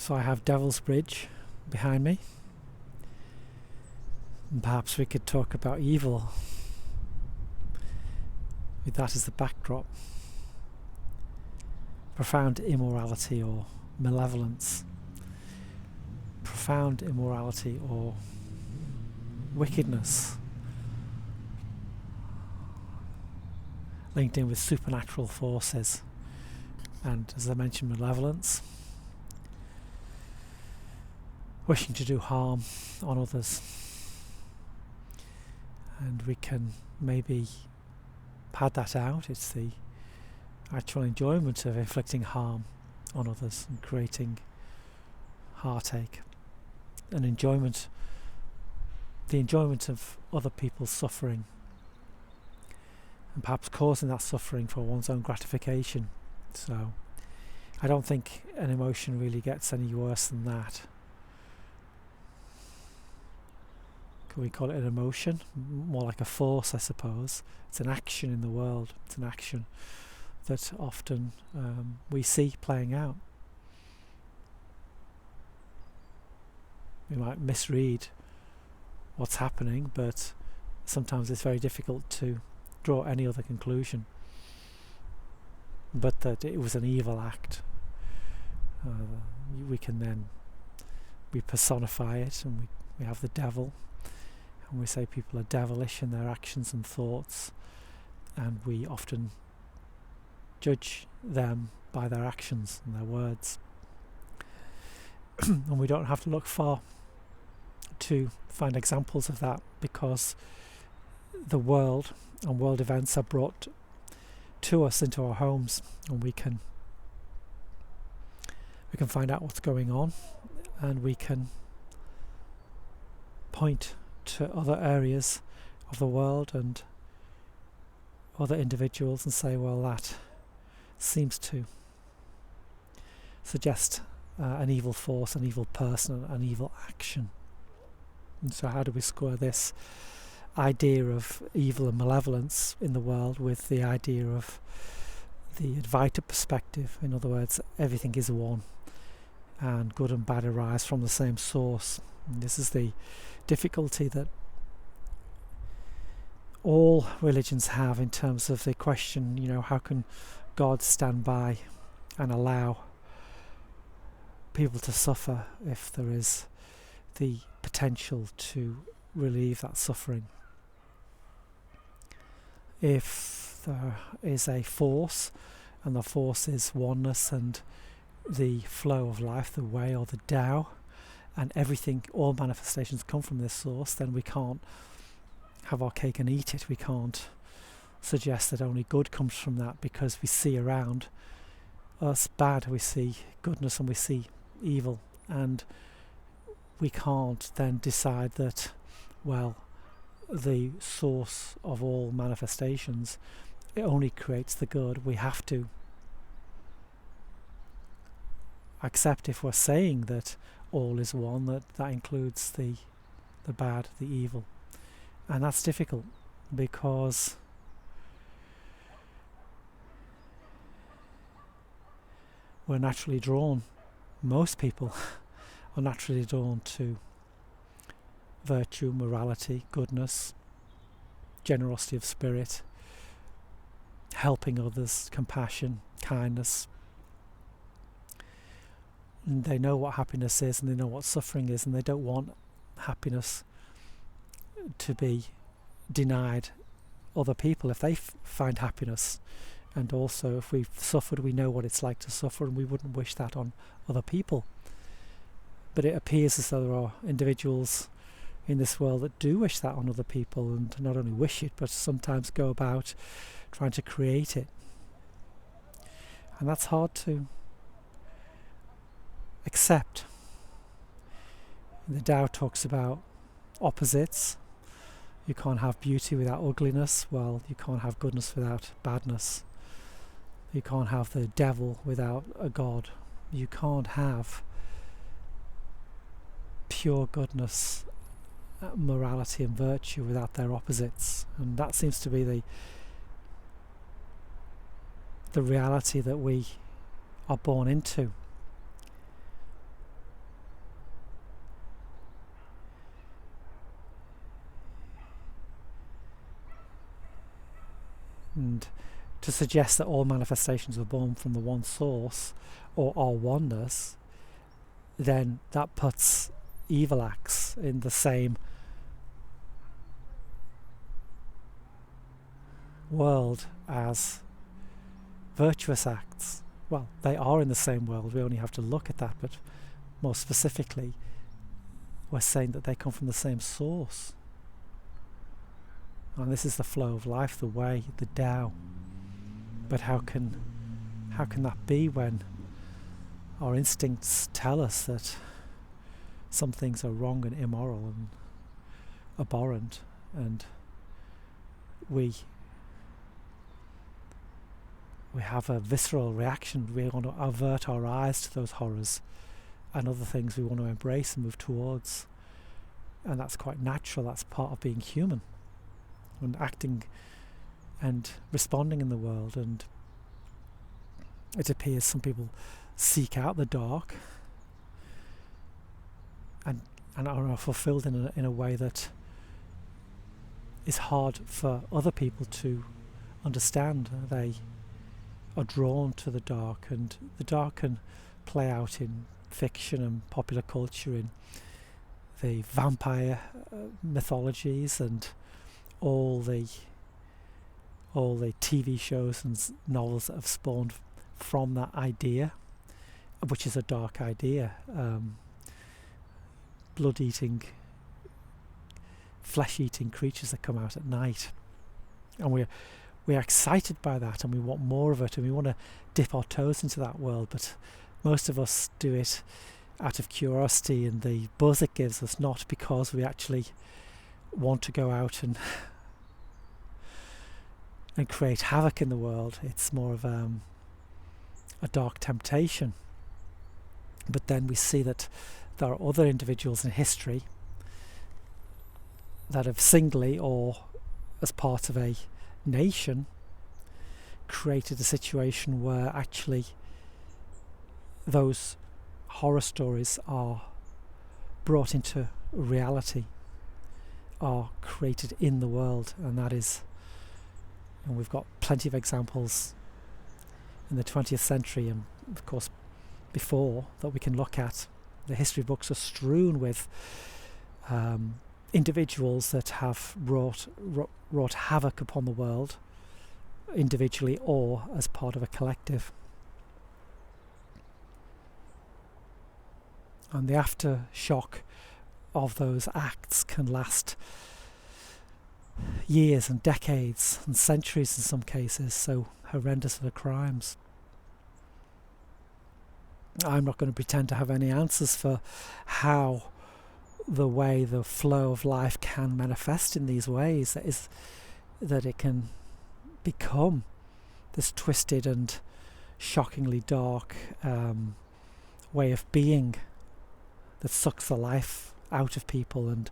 So I have Devil's Bridge behind me, and perhaps we could talk about evil with that as the backdrop. Profound immorality or malevolence, profound immorality or wickedness, linked in with supernatural forces, and as I mentioned, malevolence, wishing to do harm on others. And we can maybe pad that out. It's the actual enjoyment of inflicting harm on others and creating heartache, and the enjoyment of other people's suffering, and perhaps causing that suffering for one's own gratification. So I don't think an emotion really gets any worse than that. Can we call it an emotion? More like a force, I suppose. It's an action in the world. It's an action that often we see playing out. We might misread what's happening, but sometimes it's very difficult to draw any other conclusion but that it was an evil act. We personify it, and we have the devil, and we say people are devilish in their actions and thoughts, and we often judge them by their actions and their words. And we don't have to look far to find examples of that, because the world and world events are brought to us into our homes, and we can find out what's going on, and we can point to other areas of the world and other individuals and say, well, that seems to suggest an evil force, an evil person, an evil action. And so how do we square this idea of evil and malevolence in the world with the idea of the Advaita perspective? In other words, everything is one, and good and bad arise from the same source. And this is the difficulty that all religions have in terms of the question, how can God stand by and allow people to suffer if there is the potential to relieve that suffering? If there is a force, and the force is oneness and the flow of life, the way or the Tao, and everything, all manifestations come from this source, then we can't have our cake and eat it. We can't suggest that only good comes from that, because we see around us bad, we see goodness, and we see evil, and we can't then decide that, well, the source of all manifestations, it only creates the good. We have to accept, if we're saying that all is one, that includes the bad, the evil. And that's difficult, because we're naturally drawn, most people are naturally drawn to virtue, morality, goodness, generosity of spirit, helping others, compassion, kindness. And they know what happiness is, and they know what suffering is, and they don't want happiness to be denied other people if they find happiness. And also, if we've suffered, we know what it's like to suffer, and we wouldn't wish that on other people. But it appears as though there are individuals in this world that do wish that on other people, and not only wish it, but sometimes go about trying to create it. And that's hard to accept. The Tao talks about opposites. You can't have beauty without ugliness. Well, you can't have goodness without badness. You can't have the devil without a god. You can't have pure goodness, morality and virtue without their opposites. And that seems to be the reality that we are born into. to suggest that all manifestations are born from the one source or are oneness, then that puts evil acts in the same world as virtuous acts. Well, they are in the same world, we only have to look at that, but more specifically, we're saying that they come from the same source. And this is the flow of life, the way, the Tao. But how can that be when our instincts tell us that some things are wrong and immoral and abhorrent, and we have a visceral reaction? We want to avert our eyes to those horrors, and other things we want to embrace and move towards. And that's quite natural, that's part of being human and acting and responding in the world. And it appears some people seek out the dark and are fulfilled in a way that is hard for other people to understand. They are drawn to the dark, and the dark can play out in fiction and popular culture, in the vampire mythologies and all the TV shows and novels that have spawned from that idea, which is a dark idea. Blood-eating, flesh-eating creatures that come out at night, and we're excited by that, and we want more of it, and we want to dip our toes into that world. But most of us do it out of curiosity and the buzz it gives us, not because we actually want to go out and create havoc in the world. It's more of a dark temptation. But then we see that there are other individuals in history that have singly or as part of a nation created a situation where actually those horror stories are brought into reality, are created in the world. And that is, and we've got plenty of examples in the 20th century and of course before that we can look at. The history books are strewn with individuals that have wrought havoc upon the world, individually or as part of a collective. And the aftershock of those acts can last years and decades and centuries in some cases, so horrendous are the crimes. I'm not going to pretend to have any answers for how the flow of life can manifest in these ways, that it can become this twisted and shockingly dark way of being that sucks the life out of people and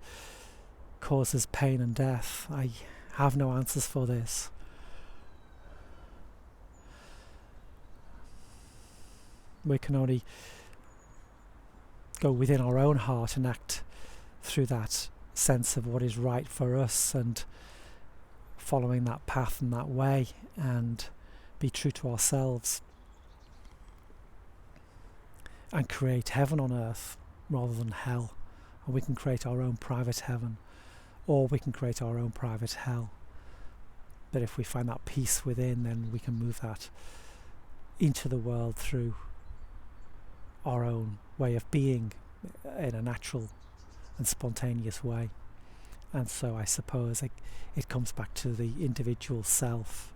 causes pain and death. I have no answers for this. We can only go within our own heart and act through that sense of what is right for us, and following that path and that way, and be true to ourselves and create heaven on earth rather than hell. And we can create our own private heaven, or we can create our own private hell. But if we find that peace within, then we can move that into the world through our own way of being in a natural and spontaneous way. And so I suppose it comes back to the individual self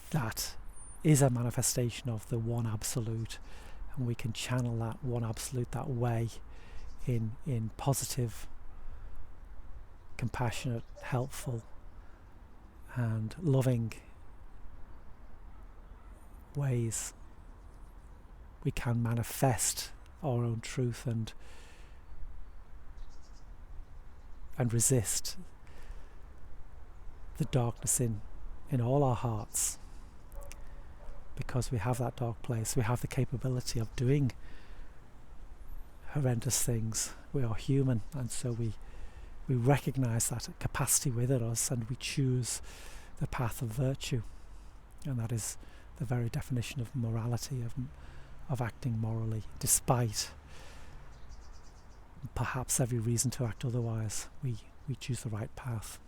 that is a manifestation of the one absolute, and we can channel that one absolute that way in positive, compassionate, helpful and loving ways. We can manifest our own truth and resist the darkness in all our hearts, because we have that dark place. We have the capability of doing horrendous things. We are human, and so we recognize that capacity within us, and we choose the path of virtue, and that is the very definition of morality, of acting morally, despite perhaps every reason to act otherwise. We choose the right path.